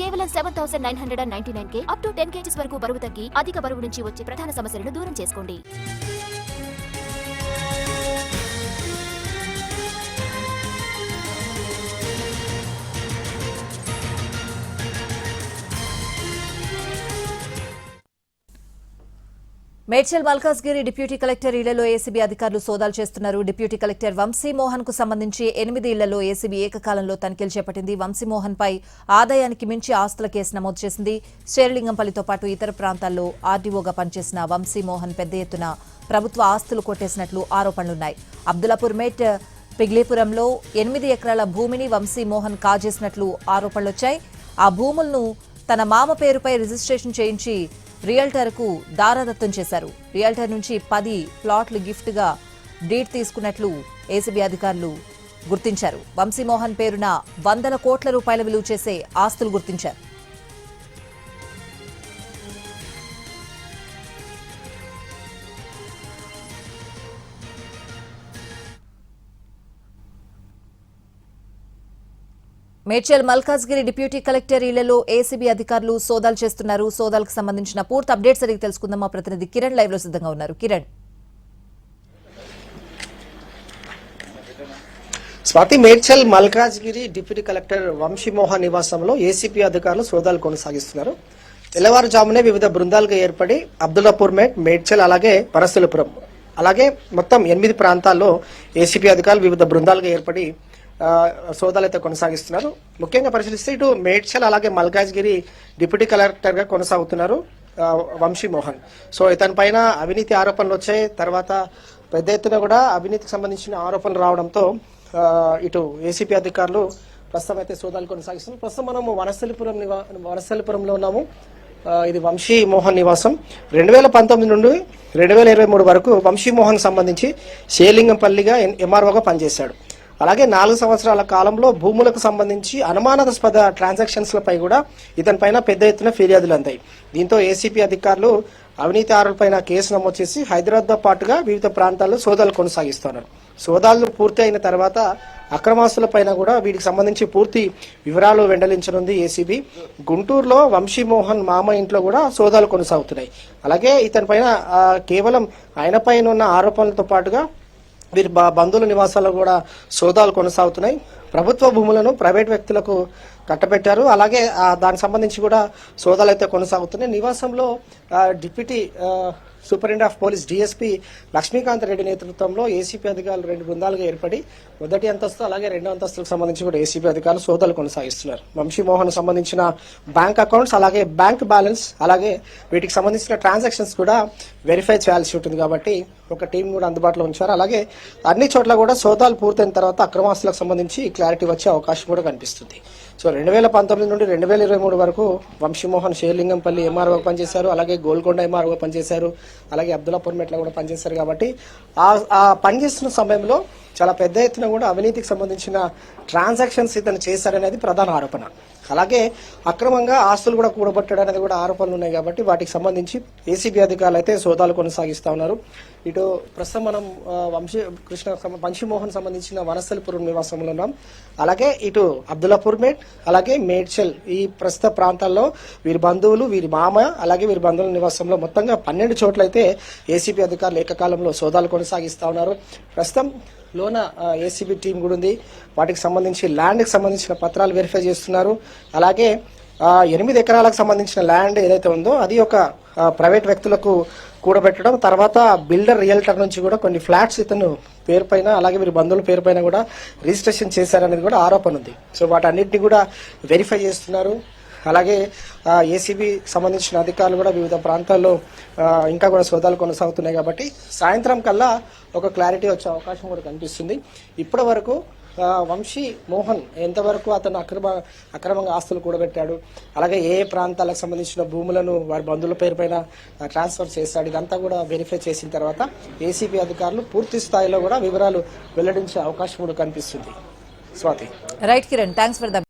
కేవలం 7,999K up to 10 kgs వరకు బరువు తగ్గి అధిక బరువు నుంచి వచ్చే ప్రధాన సమస్యలను దూరం చేసుకోండి. మేడ్చల్ మల్కాజ్గిరి డిప్యూటీ కలెక్టర్ ఇళ్లలో ఏసీబీ అధికారులు సోదాలు చేస్తున్నారు. డిప్యూటీ కలెక్టర్ వంశీమోహన్ కు సంబంధించి 8 ఇళ్లలో ఏసీబీ ఏకకాలంలో తనిఖీలు చేపట్టింది. వంశీమోహన్ పై ఆదాయానికి మించి ఆస్తుల కేసు నమోదు చేసింది. శేర్లింగంపల్లితో పాటు ఇతర ప్రాంతాల్లో ఆర్డీఓగా పనిచేసిన వంశీమోహన్ పెద్ద ఎత్తున ప్రభుత్వ ఆస్తులు కొట్టేసినట్లు ఆరోపణలున్నాయి. అబ్దుల్లాపూర్ మేట్ పిగ్లీపురంలో 8 ఎకరాల భూమిని వంశీమోహన్ కాజేసినట్లు ఆరోపణలొచ్చాయి. ఆ భూములను తన మామ పేరుపై రిజిస్ట్రేషన్ చేయించి రియల్టర్ కు దారాదత్తం చేశారు. రియల్టర్ నుంచి 10 ప్లాట్లు గిఫ్ట్ గా డీడ్ తీసుకున్నట్లు ఏసీబీ అధికారులు గుర్తించారు. వంశీమోహన్ పేరున 100 కోట్ల రూపాయల విలువ చేసే ఆస్తులు గుర్తించారు. మేడ్చల్ మల్కాజ్గిరి డిప్యూటీ కలెక్టర్ ఇళ్లలో ఏసీబీ అధికారులు సోదాలు చేస్తున్నారు. సోదాలకు సంబంధించిన పూర్తి అప్డేట్స్ అడిగి తెలుసుకుందాం. మా ప్రతినిధి కిరణ్ లైవ్ లో సిద్ధంగా ఉన్నారు. కిరణ్, స్వాతి, మేడ్చల్ మల్కాజ్గిరి డిప్యూటీ కలెక్టర్ వంశీమోహన్ నివాసంలో ఏసీపీ అధికారులు సోదాలు కొనసాగిస్తున్నారు. తెల్లవారుజామునే వివిధ బృందాలుగా ఏర్పడి అబ్దుల్లాపూర్ మేడ్చల్ అలాగే పరశులపురం అలాగే మొత్తం 8 ప్రాంతాల్లో ఏసీపీ అధికారులు వివిధ బృందాలుగా ఏర్పడి సోదాలు అయితే కొనసాగిస్తున్నారు. ముఖ్యంగా పరిశీలిస్తే ఇటు మేడ్చల్ అలాగే మల్కాజ్గిరి డిప్యూటీ కలెక్టర్ గా కొనసాగుతున్నారు వంశీమోహన్. సో ఇతని పైన అవినీతి ఆరోపణలు వచ్చాయి. తర్వాత పెద్ద ఎత్తున కూడా అవినీతికి సంబంధించిన ఆరోపణలు రావడంతో ఇటు ఏసీపీ అధికారులు ప్రస్తుతం అయితే సోదాలు కొనసాగిస్తున్నారు. ప్రస్తుతం మనము వనస్థలిపురంలో ఉన్నాము. ఇది వంశీమోహన్ నివాసం. 2019 నుండి 2023 వరకు వంశీమోహన్ సంబంధించి శేర్లింగంపల్లిగా ఎంఆర్ఓగా పనిచేశాడు. అలాగే 4 సంవత్సరాల కాలంలో భూములకు సంబంధించి అనుమానాస్పద ట్రాన్సాక్షన్స్ లపై కూడా ఇతని పైన పెద్ద ఎత్తున ఫిర్యాదులు అందాయి. దీంతో ఏసీపీ అధికారులు అవినీతి ఆరోపణలపైన కేసు నమోదు చేసి హైదరాబాద్తో పాటుగా వివిధ ప్రాంతాల్లో సోదాలు కొనసాగిస్తున్నారు. సోదాలు పూర్తి అయిన తర్వాత అక్రమాస్తులపైన కూడా వీటికి సంబంధించి పూర్తి వివరాలు వెండలించనుంది ఏసీబీ. గుంటూరులో వంశీమోహన్ మామ ఇంట్లో కూడా సోదాలు కొనసాగుతున్నాయి. అలాగే ఇతని పైన కేవలం ఆయన పైన ఉన్న ఆరోపణలతో పాటుగా వీరి బంధువుల నివాసాల్లో కూడా సోదాలు కొనసాగుతున్నాయి. ప్రభుత్వ భూములను ప్రైవేట్ వ్యక్తులకు కట్టబెట్టారు. అలాగే దానికి సంబంధించి కూడా సోదాలు అయితే కొనసాగుతున్నాయి. నివాసంలో deputy superintendent of police DSP Lakshmikanth Reddy నేతృత్వంలో ఏసీపీ అధికారులు 2 బృందాలుగా ఏర్పడి మొదటి అంతస్తు అలాగే 2వ అంతస్తులకు సంబంధించి కూడా ఏసీపీ అధికారులు సోదాలు కొనసాగిస్తున్నారు. వంశీమోహన్ సంబంధించిన బ్యాంక్ అకౌంట్స్ అలాగే బ్యాంక్ బ్యాలెన్స్ అలాగే వీటికి సంబంధించిన ట్రాన్సాక్షన్స్ కూడా వెరిఫై చేయాల్సి ఉంటుంది కాబట్టి ఒక టీం కూడా అందుబాటులో ఉంచారు. అలాగే అన్ని చోట్ల కూడా సోదాలు పూర్తయిన తర్వాత అక్రమాస్తులకు సంబంధించి క్లారిటీ వచ్చే అవకాశం కూడా కనిపిస్తుంది. సో 2019 నుండి 2023 వరకు వంశీమోహన్ శేర్లింగంపల్లి ఎంఆర్ఓగా పనిచేశారు. అలాగే గోల్కొండ ఎంఆర్ఓగా పనిచేశారు. అలాగే అబ్దుల్లాపూర్ మెట్లో కూడా పనిచేశారు. కాబట్టి ఆ పనిచేస్తున్న సమయంలో చాలా పెద్ద ఎత్తున కూడా అవినీతికి సంబంధించిన ట్రాన్సాక్షన్స్ ఇతను చేశారనేది ప్రధాన ఆరోపణ. అలాగే అక్రమంగా ఆస్తులు కూడా కూడబట్టడం అనేది కూడా ఆరోపణలు ఉన్నాయి. కాబట్టి వాటికి సంబంధించి ఏసీబీ అధికారులు అయితే సోదాలు కొనసాగిస్తా ఉన్నారు. ఇటు ప్రస్తుతం మనం వంశీమోహన్ సంబంధించిన వనస్థలిపురం నివాసంలో ఉన్నాం. అలాగే ఇటు అబ్దుల్లాపూర్ మేట్ అలాగే మేడ్చల్ ఈ ప్రస్తుత ప్రాంతాల్లో వీరి బంధువులు వీరి మామ అలాగే వీరి బంధువుల నివాసంలో మొత్తంగా 12 చోట్ల అయితే ఏసీబీ అధికారులు ఏకకాలంలో సోదాలు కొనసాగిస్తా ఉన్నారు. ప్రస్తుతం లోన ఏసీబీ టీం కూడా ఉంది. వాటికి సంబంధించి ల్యాండ్కి సంబంధించిన పత్రాలు వెరిఫై చేస్తున్నారు. అలాగే 8 ఎకరాలకు సంబంధించిన ల్యాండ్ ఏదైతే ఉందో అది ఒక ప్రైవేట్ వ్యక్తులకు కూడబెట్టడం, తర్వాత బిల్డర్ రియల్టర్ నుంచి కూడా కొన్ని ఫ్లాట్స్ ఇతను పేరుపైన అలాగే వీరి బంధువుల పేరుపైన కూడా రిజిస్ట్రేషన్ చేశారనేది కూడా ఆరోపణ ఉంది. సో వాటన్నిటిని కూడా వెరిఫై చేస్తున్నారు. అలాగే ఏసీబీ సంబంధించిన అధికారులు కూడా వివిధ ప్రాంతాల్లో ఇంకా కూడా సోదాలు కొనసాగుతున్నాయి. కాబట్టి సాయంత్రం కల్లా ఒక క్లారిటీ వచ్చే అవకాశం కూడా కనిపిస్తుంది. ఇప్పటి వరకు వంశీమోహన్ ఎంతవరకు అతను అక్రమంగా ఆస్తులు కూడబెట్టాడు, అలాగే ఏ ప్రాంతాలకు సంబంధించిన భూములను వారి బంధువుల పేరుపైన ట్రాన్స్ఫర్ చేశాడు, ఇదంతా కూడా వెరిఫై చేసిన తర్వాత ఏసీబీ అధికారులు పూర్తి స్థాయిలో కూడా వివరాలు వెల్లడించే అవకాశం కూడా కనిపిస్తుంది. Swathi. Right Kiran, thanks for the